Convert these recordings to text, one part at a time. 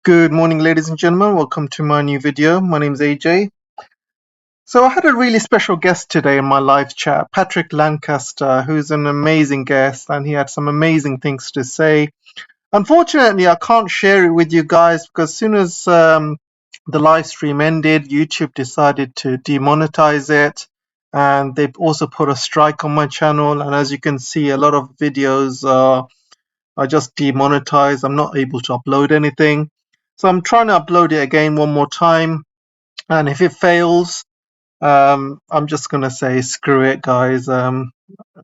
Good morning, ladies and gentlemen. Welcome to my new video. My name is AJ. So I had a really special guest today in my live chat, Patrick Lancaster, who's an amazing guest, and he had some amazing things to say. Unfortunately, I can't share it with you guys because as soon as the live stream ended, YouTube decided to demonetize it, and they've also put a strike on my channel. And as you can see, a lot of videos are just demonetized. I'm not able to upload anything. So I'm trying to upload it again one more time. And if it fails, I'm just going to say, screw it, guys. You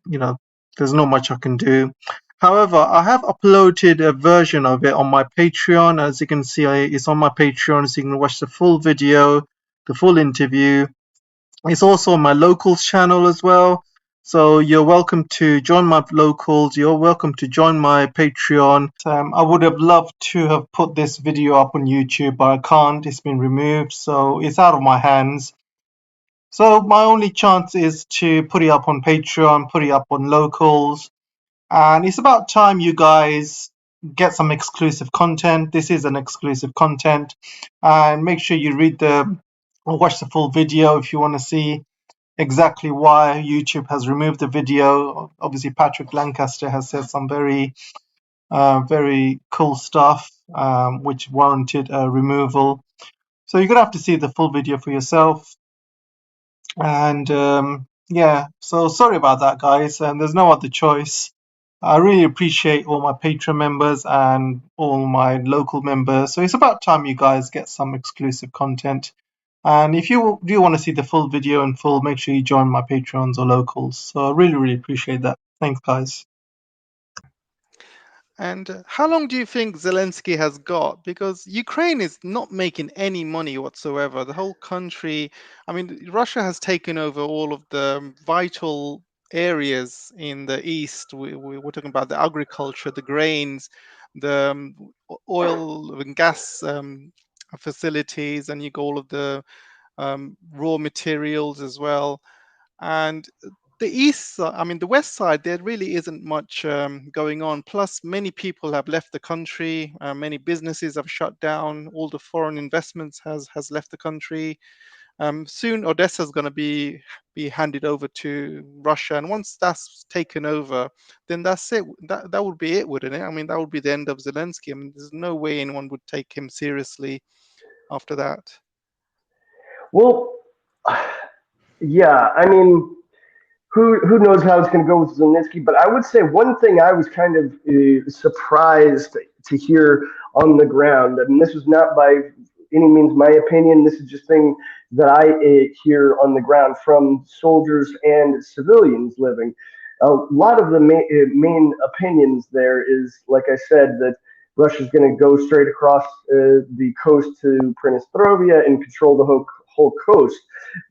know, there's not much I can do. However, I have uploaded a version of it on my Patreon. As you can see, it's on my Patreon, so you can watch the full video, the full interview. It's also on my locals channel as well. So you're welcome to join my locals. You're welcome to join my Patreon. I would have loved to have put this video up on YouTube, but I can't. It's been removed, so it's out of my hands. So my only chance is to put it up on Patreon, put it up on locals. And it's about time you guys get some exclusive content. This is an exclusive content. And make sure you read or watch the full video if you want to see exactly why YouTube has removed the video. Obviously, Patrick Lancaster has said some very cool stuff, which warranted removal. So you're gonna have to see the full video for yourself. And yeah, so sorry about that, guys. And there's no other choice. I really appreciate all my Patreon members and all my local members. So it's about time you guys get some exclusive content. And if you do want to see the full video in full, make sure you join my Patreons or locals. So I really appreciate that. Thanks, guys. And how long do you think Zelensky has got? Because Ukraine is not making any money whatsoever. The whole country, I mean, Russia has taken over all of the vital areas in the east. We're talking about the agriculture, the grains, the oil and gas facilities, and you got all of the raw materials as well. And the I mean, the west side, there really isn't much going on. Plus, many people have left the country. Many businesses have shut down. All the foreign investments has left the country. Soon, Odessa is going to be handed over to Russia, and once that's taken over, then that's it. That would be it, wouldn't it? I mean, that would be the end of Zelensky. I mean, there's no way anyone would take him seriously after that. Well, yeah, I mean, who knows how it's going to go with Zelensky? But I would say one thing I was kind of surprised to hear on the ground. I mean, this was not by any means my opinion. This is just thing that I hear on the ground from soldiers and civilians living. A lot of the main opinions there is, like I said, that Russia's going to go straight across the coast to Transnistria and control the whole coast.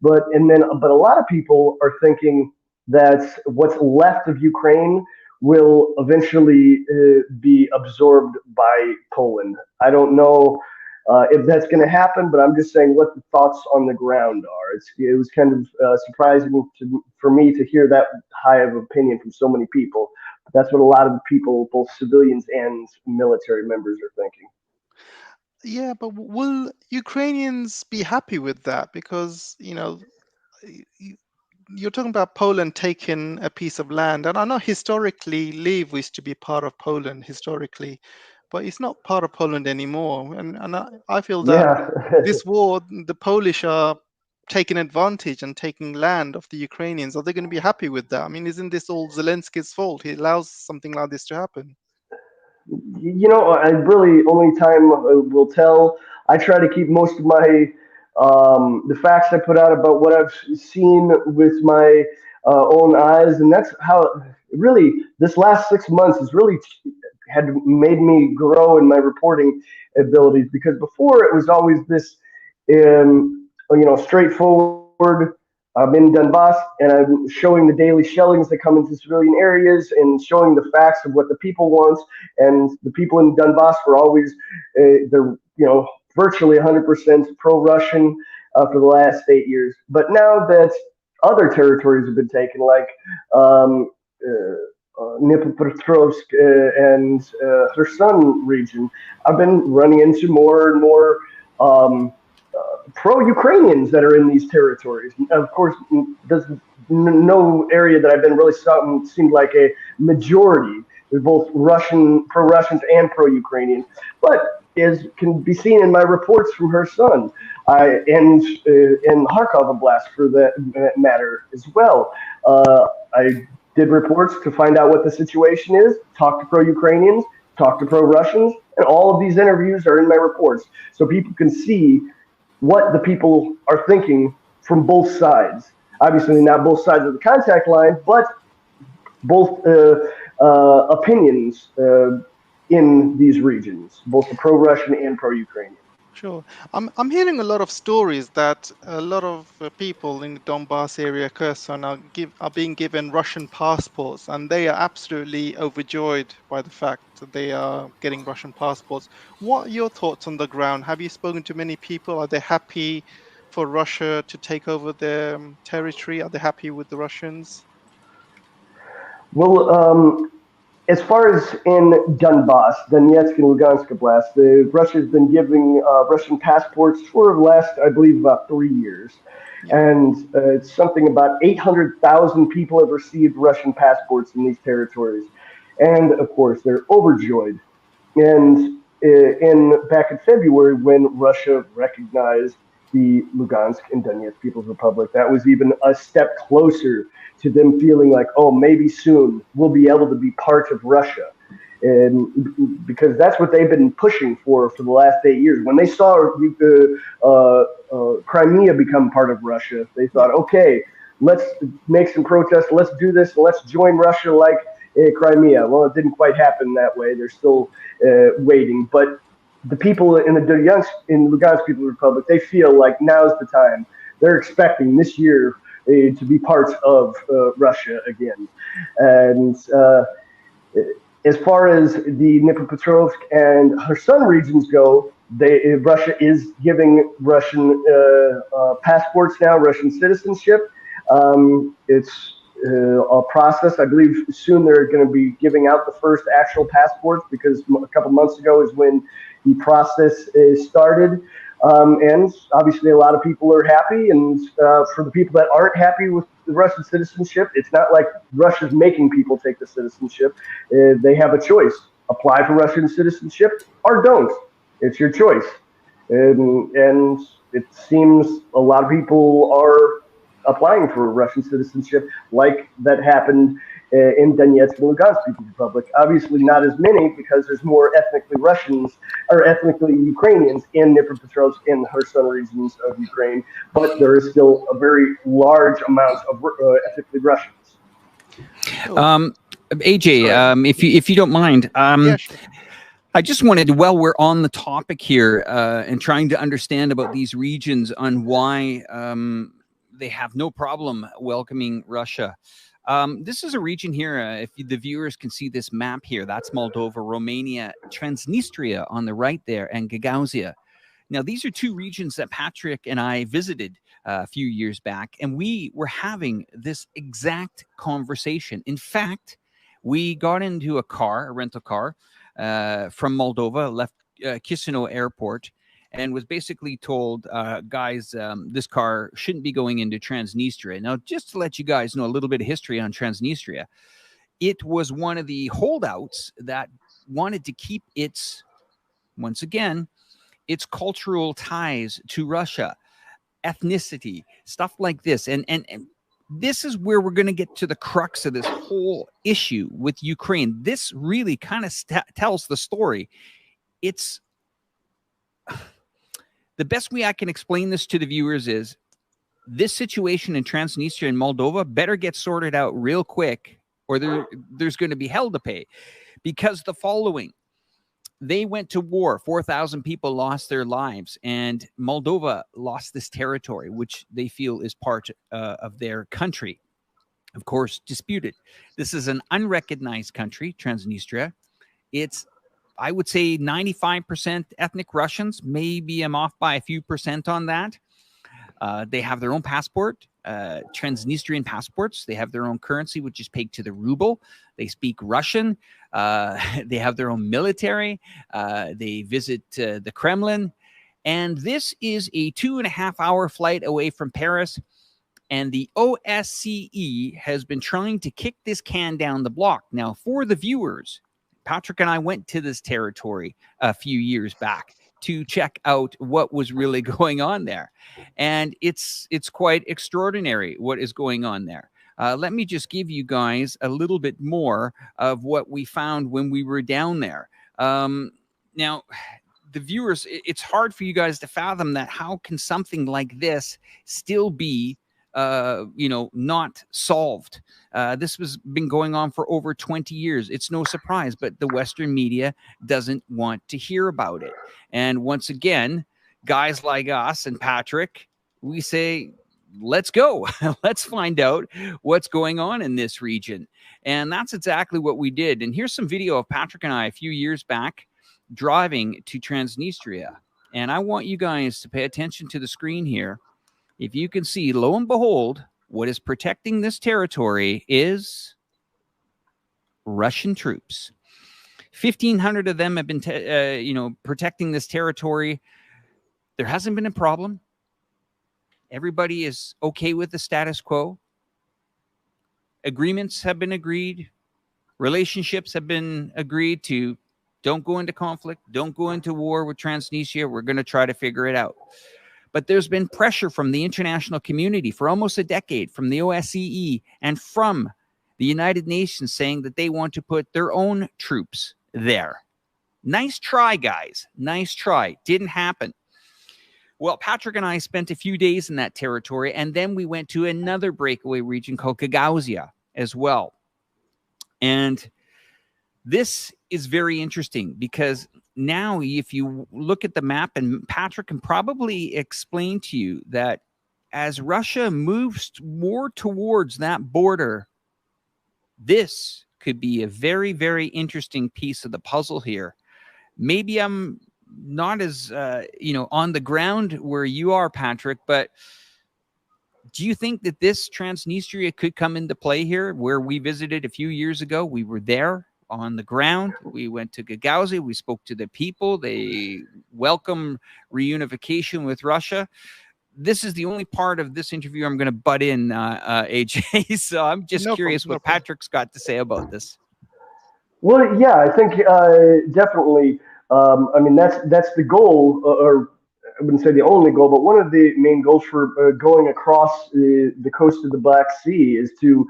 But a lot of people are thinking that what's left of Ukraine will eventually be absorbed by Poland. I don't know if that's going to happen, but I'm just saying what the thoughts on the ground are. It was kind of surprising for me to hear that high of opinion from so many people. But that's what a lot of people, both civilians and military members, are thinking. Yeah, but will Ukrainians be happy with that? Because, you're talking about Poland taking a piece of land, and I know historically Lviv used to be part of Poland historically, but it's not part of Poland anymore. And I feel that Yeah. this war, the Polish are taking advantage and taking land of the Ukrainians. Are they going to be happy with that? I mean, isn't this all Zelensky's fault? He allows something like this to happen. I really only time will tell. I try to keep most of my the facts I put out about what I've seen with my own eyes, and that's how really this last 6 months has really had made me grow in my reporting abilities. Because before it was always this, straightforward. I'm in Donbass and I'm showing the daily shellings that come into civilian areas and showing the facts of what the people want. And the people in Donbass were always, virtually 100% pro-Russian for the last 8 years. But now that other territories have been taken, like Dnipropetrovsk and Kherson region, I've been running into more and more um, pro-Ukrainians that are in these territories. Of course, there's no area that I've been really seemed like a majority. There's both pro-Russians and pro-Ukrainian. But as can be seen in my reports from her son, and in Kharkov Oblast for that matter as well, I did reports to find out what the situation is, talk to pro-Ukrainians, talk to pro-Russians, and all of these interviews are in my reports. So people can see what the people are thinking from both sides. Obviously, not both sides of the contact line, but both opinions in these regions, both the pro-Russian and pro-Ukrainian. Sure. I'm hearing a lot of stories that a lot of people in the Donbass area, Kherson, are being given Russian passports, and they are absolutely overjoyed by the fact that they are getting Russian passports. What are your thoughts on the ground? Have you spoken to many people? Are they happy for Russia to take over their territory? Are they happy with the Russians? Well, as far as in Donbass, Donetsk and Lugansk Oblast, Russia's been giving Russian passports for the last, I believe, about 3 years. Yeah. And it's something about 800,000 people have received Russian passports in these territories. And of course, they're overjoyed. And back in February, when Russia recognized the Lugansk and Donetsk People's Republic, that was even a step closer to them feeling like, oh, maybe soon we'll be able to be part of Russia. And because that's what they've been pushing for the last 8 years. When they saw Crimea become part of Russia, they thought, okay, let's make some protests, let's do this, and let's join Russia like Crimea. Well, it didn't quite happen that way. They're still waiting. But the people in the Lugansk People's Republic, they feel like now's the time. They're expecting this year to be part of Russia again. And as far as the Dnipropetrovsk and Kherson regions go, Russia is giving Russian passports now, Russian citizenship. It's a process. I believe soon they're going to be giving out the first actual passports, because a couple months ago is when the process started. And obviously a lot of people are happy. And for the people that aren't happy with the Russian citizenship, it's not like Russia's making people take the citizenship. They have a choice. Apply for Russian citizenship or don't. It's your choice. And it seems a lot of people are applying for Russian citizenship, like that happened in Donetsk and Lugansk People's Republic. Obviously not as many, because there's more ethnically Russians or ethnically Ukrainians in Dnipropetrovsk and the Kherson regions of Ukraine, but there is still a very large amount of ethnically Russians. AJ, if you don't mind, Yeah, sure. I just wanted to, while we're on the topic here and trying to understand about these regions on why they have no problem welcoming Russia. This is a region here, if the viewers can see this map here, that's Moldova, Romania, Transnistria on the right there, and Gagauzia. Now, these are two regions that Patrick and I visited a few years back, and we were having this exact conversation. In fact, we got into a rental car from Moldova, left Chisinau Airport, and was basically told, guys, this car shouldn't be going into Transnistria. Now, just to let you guys know a little bit of history on Transnistria, it was one of the holdouts that wanted to keep its, once again, its cultural ties to Russia, ethnicity, stuff like this. And this is where we're going to get to the crux of this whole issue with Ukraine. This really kind of tells the story. It's the best way I can explain this to the viewers is this situation in Transnistria and Moldova better get sorted out real quick, or there's going to be hell to pay. Because the following, they went to war, 4,000 people lost their lives, and Moldova lost this territory, which they feel is part of their country. Of course, disputed. This is an unrecognized country, Transnistria. It's, I would say, 95% ethnic Russians. Maybe I'm off by a few percent on that. They have their own passport. Transnistrian passports. They have their own currency, which is pegged to the ruble. They speak Russian. They have their own military. They visit the Kremlin. And this is a 2.5-hour flight away from Paris. And the OSCE has been trying to kick this can down the block. Now, for the viewers, Patrick and I went to this territory a few years back to check out what was really going on there. And it's quite extraordinary what is going on there. Let me just give you guys a little bit more of what we found when we were down there. Now, the viewers, it's hard for you guys to fathom that. How can something like this still be not solved? This has been going on for over 20 years. It's no surprise, but the Western media doesn't want to hear about it. And once again, guys like us and Patrick, we say, let's go. Let's find out what's going on in this region. And that's exactly what we did. And here's some video of Patrick and I a few years back driving to Transnistria. And I want you guys to pay attention to the screen here. If you can see, lo and behold, what is protecting this territory is Russian troops. 1,500 of them have been, protecting this territory. There hasn't been a problem. Everybody is okay with the status quo. Agreements have been agreed. Relationships have been agreed to. Don't go into conflict. Don't go into war with Transnistria. We're going to try to figure it out. But there's been pressure from the international community for almost a decade, from the OSCE and from the United Nations, saying that they want to put their own troops there. Nice try, guys. Nice try. Didn't happen. Well, Patrick and I spent a few days in that territory, and then we went to another breakaway region called Casualties as well. And this is very interesting because now if you look at the map, and Patrick can probably explain to you that as Russia moves more towards that border, this could be a very, very interesting piece of the puzzle here. Maybe I'm not as, on the ground where you are, Patrick, but do you think that this Transnistria could come into play here where we visited a few years ago? We were there on the ground. We went to Gagauzia. We spoke to the people. They welcome reunification with Russia. This is the only part of this interview I'm going to butt in, AJ. So I'm just curious what Patrick's got to say about this. Well, yeah, I think definitely. That's the goal, or I wouldn't say the only goal, but one of the main goals for going across the coast of the Black Sea is to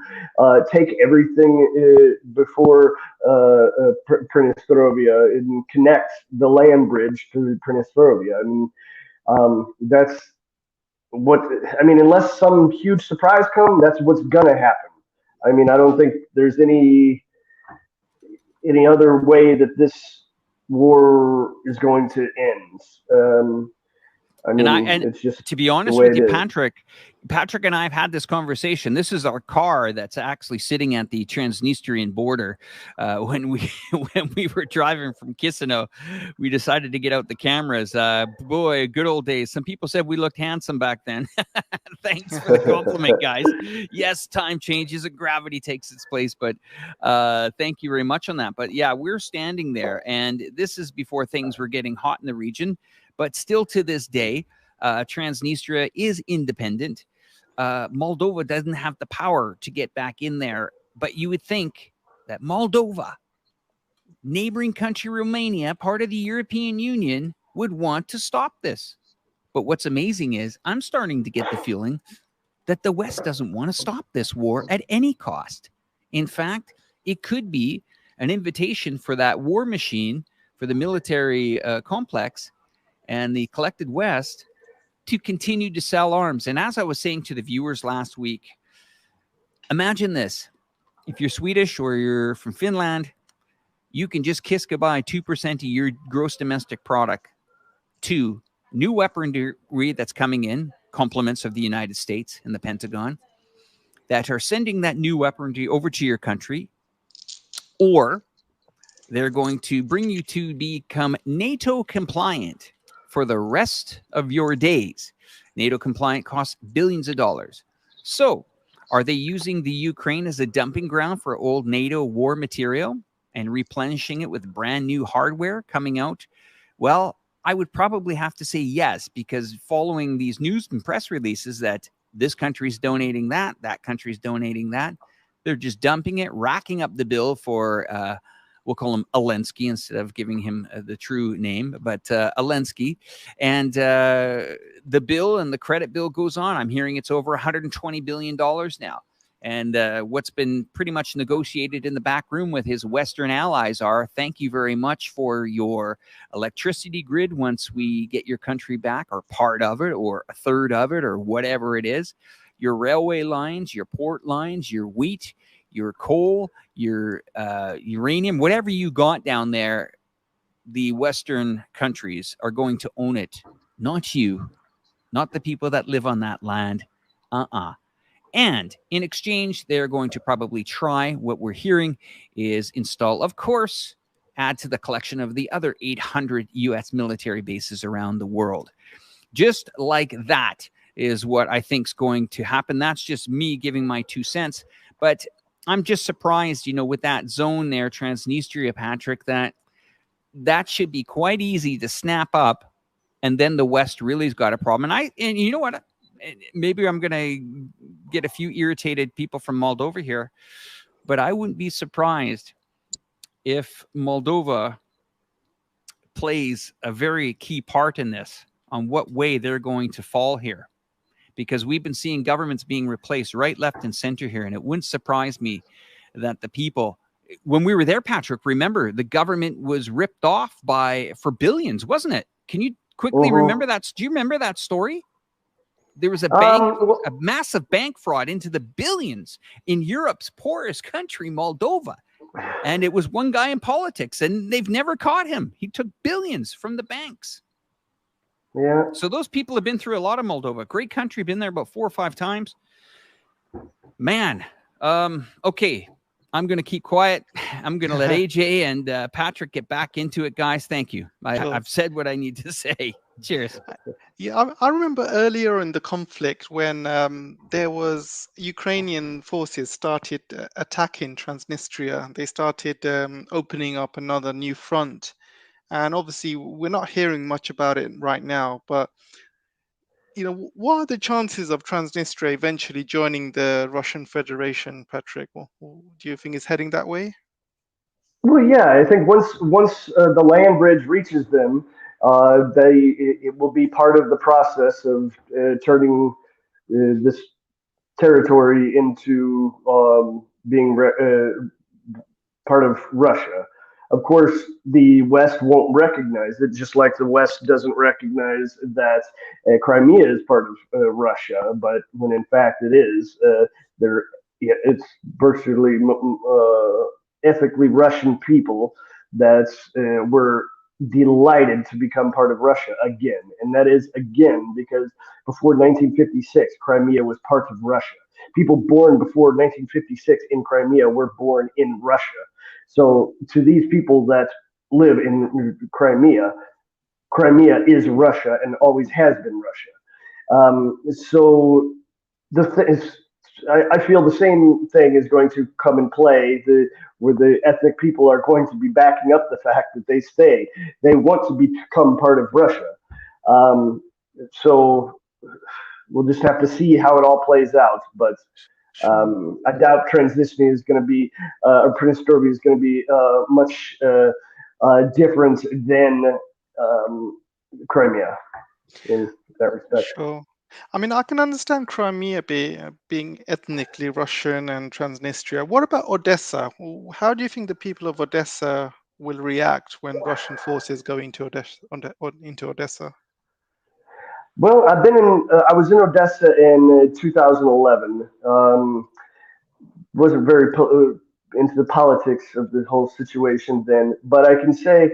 take everything before Transnistria and connect the land bridge to Transnistria. That's what, unless some huge surprise comes, that's what's going to happen. I don't think there's any other way that this war is going to end. It's just, to be honest with you, Patrick and I have had this conversation. This is our car that's actually sitting at the Transnistrian border. When we were driving from Chisinau, we decided to get out the cameras. Boy, good old days. Some people said we looked handsome back then. Thanks for the compliment, guys. Yes, time changes and gravity takes its place, but thank you very much on that. But yeah, we're standing there, and this is before things were getting hot in the region. But still to this day, Transnistria is independent. Moldova doesn't have the power to get back in there. But you would think that Moldova, neighboring country Romania, part of the European Union, would want to stop this. But what's amazing is I'm starting to get the feeling that the West doesn't want to stop this war at any cost. In fact, it could be an invitation for that war machine, for the military complex, and the collected West to continue to sell arms. And as I was saying to the viewers last week, imagine this. If you're Swedish or you're from Finland, you can just kiss goodbye 2% of your gross domestic product to new weaponry that's coming in, compliments of the United States and the Pentagon, that are sending that new weaponry over to your country, or they're going to bring you to become NATO compliant for the rest of your days. NATO compliant costs billions of dollars. So, are they using the Ukraine as a dumping ground for old NATO war material and replenishing it with brand new hardware coming out? Well, I would probably have to say yes, because following these news and press releases that this country's donating that, that country's donating that, they're just dumping it, racking up the bill for, we'll call him Zelenskyy instead of giving him the true name, but Zelenskyy. And the bill and the credit bill goes on. I'm hearing it's over $120 billion now. And what's been pretty much negotiated in the back room with his Western allies are, thank you very much for your electricity grid once we get your country back, or part of it, or a third of it, or whatever it is. Your railway lines, your port lines, your wheat, your coal, your uranium, whatever you got down there, the Western countries are going to own it. Not you, not the people that live on that land. And in exchange, they're going to probably try, what we're hearing is install, of course, add to the collection of the other 800 U.S. military bases around the world. Just like that is what I think is going to happen. That's just me giving my 2 cents. But I'm just surprised, you know, with that zone there, Transnistria, Patrick, that should be quite easy to snap up. And then the West really's got a problem. And you know what? Maybe I'm going to get a few irritated people from Moldova here, but I wouldn't be surprised if Moldova plays a very key part in this, on what way they're going to fall here. Because we've been seeing governments being replaced right, left, and center here. And it wouldn't surprise me that the people, when we were there, Patrick, remember, the government was ripped off for billions, wasn't it? Can you quickly remember that? Do you remember that story? There was a a massive bank fraud into the billions in Europe's poorest country, Moldova. And it was one guy in politics, and they've never caught him. He took billions from the banks. Yeah. So those people have been through a lot of Moldova. Great country, been there about 4 or 5 times. Man, okay. I'm going to keep quiet. I'm going to let AJ and Patrick get back into it, guys. Thank you. I've said what I need to say. Cheers. Yeah, I remember earlier in the conflict when there was Ukrainian forces started attacking Transnistria. They started opening up another new front. And obviously, we're not hearing much about it right now. But, you know, what are the chances of Transnistria eventually joining the Russian Federation, Patrick? Do you think it's heading that way? Well, yeah, I think once the land bridge reaches them, it will be part of the process of turning this territory into being part of Russia. Of course, the West won't recognize it, just like the West doesn't recognize that Crimea is part of Russia. But when in fact it is, it's virtually ethically Russian people that were delighted to become part of Russia again. And that is again because before 1956, Crimea was part of Russia. People born before 1956 in Crimea were born in Russia. So to these people that live in Crimea, Crimea is Russia and always has been Russia. So I feel the same thing is going to come in play, where the ethnic people are going to be backing up the fact that they want to become part of Russia. So we'll just have to see how it all plays out. But I doubt Transnistria is going to be, or Transnistria is going to be much different than Crimea in that respect. Sure. I mean, I can understand Crimea being ethnically Russian and Transnistria. What about Odessa? How do you think the people of Odessa will react when Russian forces go into Odessa? Well, I was in Odessa in 2011. Wasn't very into the politics of the whole situation then, but I can say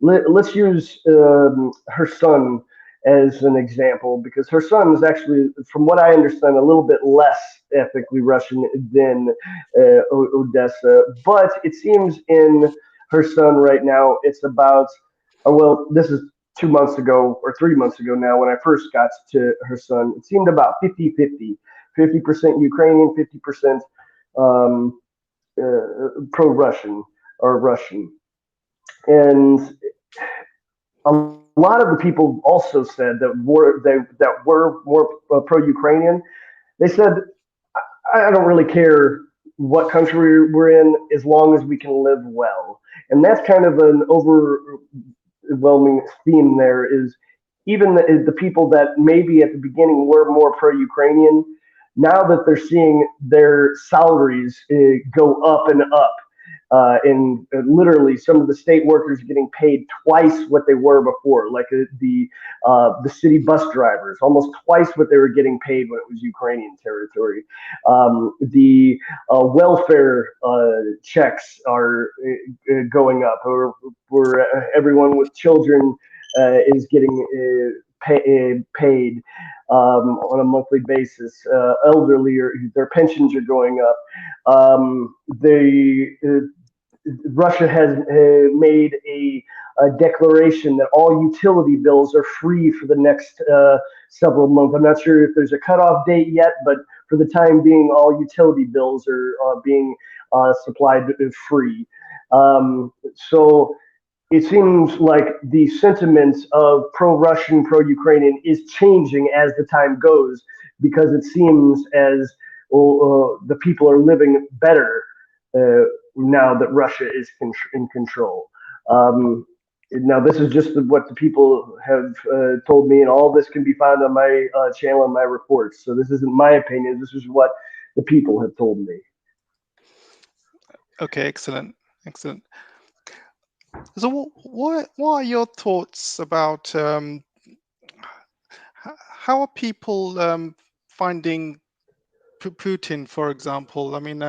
let's use her son as an example, because her son is actually, from what I understand, a little bit less ethnically Russian than Odessa. But it seems in her son right now, it's about, well, this is 2 months ago or 3 months ago now when I first got to her son. It seemed about 50-50. 50% Ukrainian, 50% pro-Russian or Russian. And a lot of the people also said that were more pro-Ukrainian. They said, I don't really care what country we're in as long as we can live well. And that's kind of an overwhelming theme there, is even the people that maybe at the beginning were more pro-Ukrainian, now that they're seeing their salaries go up and up, and literally some of the state workers getting paid twice what they were before, like the city bus drivers, almost twice what they were getting paid when it was Ukrainian territory. The welfare checks are going up, or everyone with children is getting paid on a monthly basis. Elderly, their pensions are going up. Russia has made a declaration that all utility bills are free for the next several months. I'm not sure if there's a cutoff date yet, but for the time being, all utility bills are being supplied free. So it seems like the sentiment of pro-Russian, pro-Ukrainian is changing as the time goes, because it seems as the people are living better now that Russia is in control. Now, this is just what the people have told me, and all this can be found on my channel and my reports. So this isn't my opinion. This is what the people have told me. Okay, excellent, excellent. So, what are your thoughts about how are people finding Putin, for example? I mean,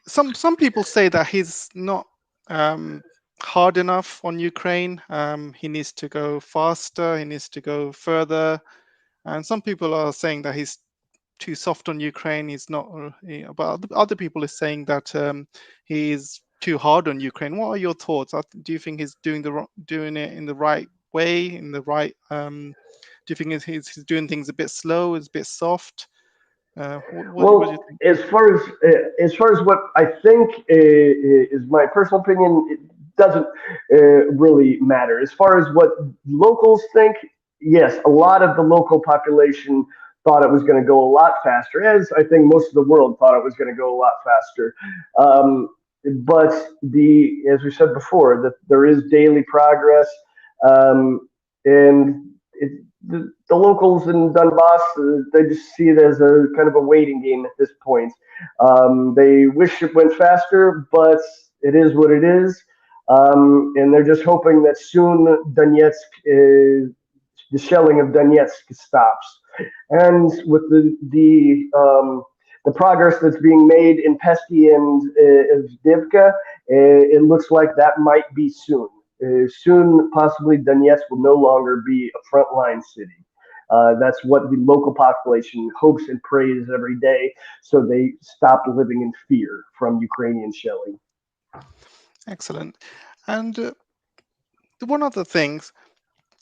some people say that he's not hard enough on Ukraine. He needs to go faster. He needs to go further. And some people are saying that he's too soft on Ukraine. He's not. But other people are saying that he is too hard on Ukraine. What are your thoughts? Do you think he's doing it in the right way? In the right? Do you think he's doing things a bit slow? Is a bit soft? What do you think? As far as what I think is my personal opinion, it doesn't really matter. As far as what locals think, yes, a lot of the local population thought it was going to go a lot faster, as I think most of the world thought it was going to go a lot faster. But as we said before, that there is daily progress, and the locals in Donbass, they just see it as a kind of a waiting game at this point. They wish it went faster, but it is what it is. And they're just hoping that soon Donetsk, the shelling of Donetsk stops. And with the progress that's being made in Pesky and Avdiivka, it looks like that might be soon. Soon, possibly, Donetsk will no longer be a frontline city. That's what the local population hopes and prays every day, so they stop living in fear from Ukrainian shelling. Excellent. And one other thing,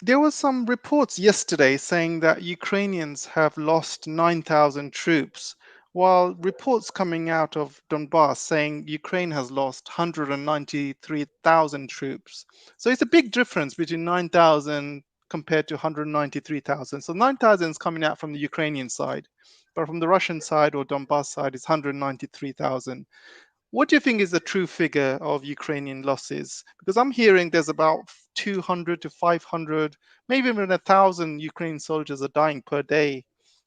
there were some reports yesterday saying that Ukrainians have lost 9,000 troops, while reports coming out of Donbass saying Ukraine has lost 193,000 troops. So it's a big difference between 9,000 compared to 193,000. So 9,000 is coming out from the Ukrainian side, but from the Russian side or Donbass side, it's 193,000. What do you think is the true figure of Ukrainian losses? Because I'm hearing there's about 200 to 500, maybe even 1,000 Ukrainian soldiers are dying per day.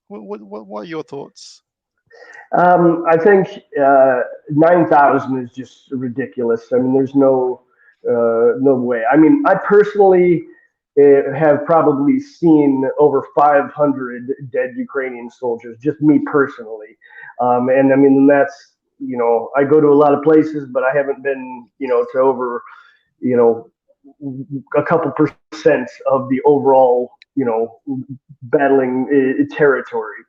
What are your thoughts? I think 9,000 is just ridiculous. I mean, there's no way. I mean, I personally have probably seen over 500 dead Ukrainian soldiers, just me personally. And I mean, that's, I go to a lot of places, but I haven't been, to over, a couple percent of the overall, battling territory.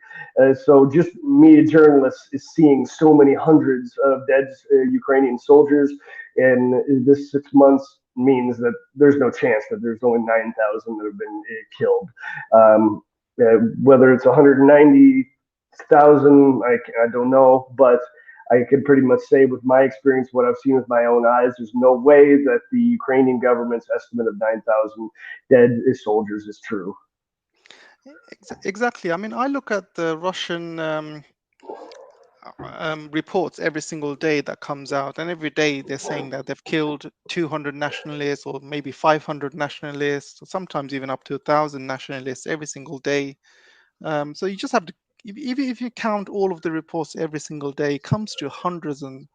So just me, a journalist, is seeing so many hundreds of dead Ukrainian soldiers, and this 6 months means that there's no chance that there's only 9,000 that have been killed. Whether it's 190,000, I don't know, but I could pretty much say with my experience, what I've seen with my own eyes, there's no way that the Ukrainian government's estimate of 9,000 dead soldiers is true. Exactly. I mean, I look at the Russian reports every single day that comes out, and every day they're saying that they've killed 200 nationalists or maybe 500 nationalists, or sometimes even up to 1,000 nationalists every single day. So you just have to, even if you count all of the reports every single day, it comes to hundreds and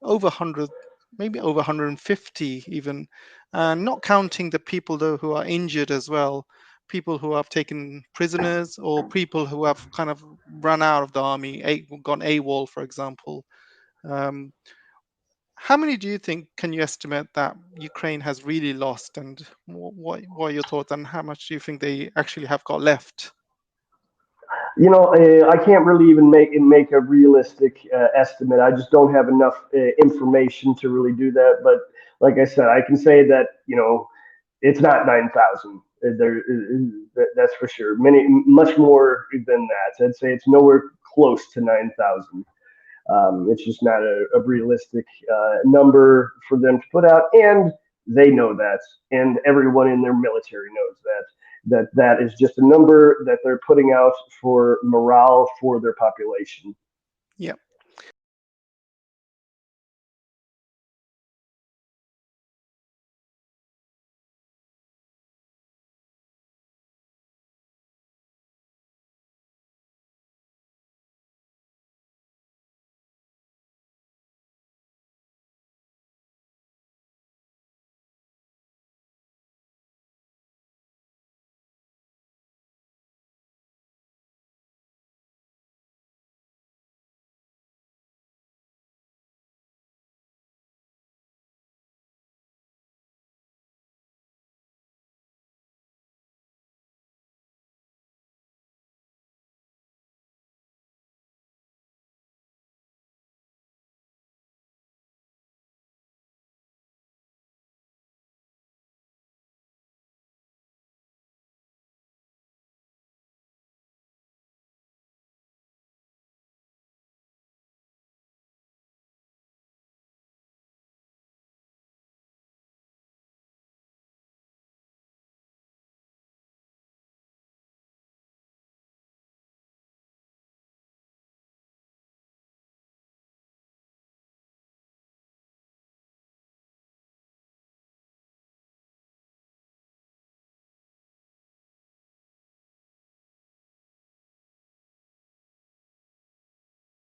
over 100, maybe over 150 even, and not counting the people though who are injured as well, people who have taken prisoners or people who have kind of run out of the army, gone AWOL, for example. Um, how many do you think can you estimate that Ukraine has really lost, and what are your thoughts, and how much do you think they actually have got left? I can't really even make a realistic estimate. I just don't have enough information to really do that. But like I said, I can say that it's not 9,000. That's for sure. Much more than that. I'd say it's nowhere close to 9,000. It's just not a realistic number for them to put out, and they know that, and everyone in their military knows that is just a number that they're putting out for morale for their population. Yeah,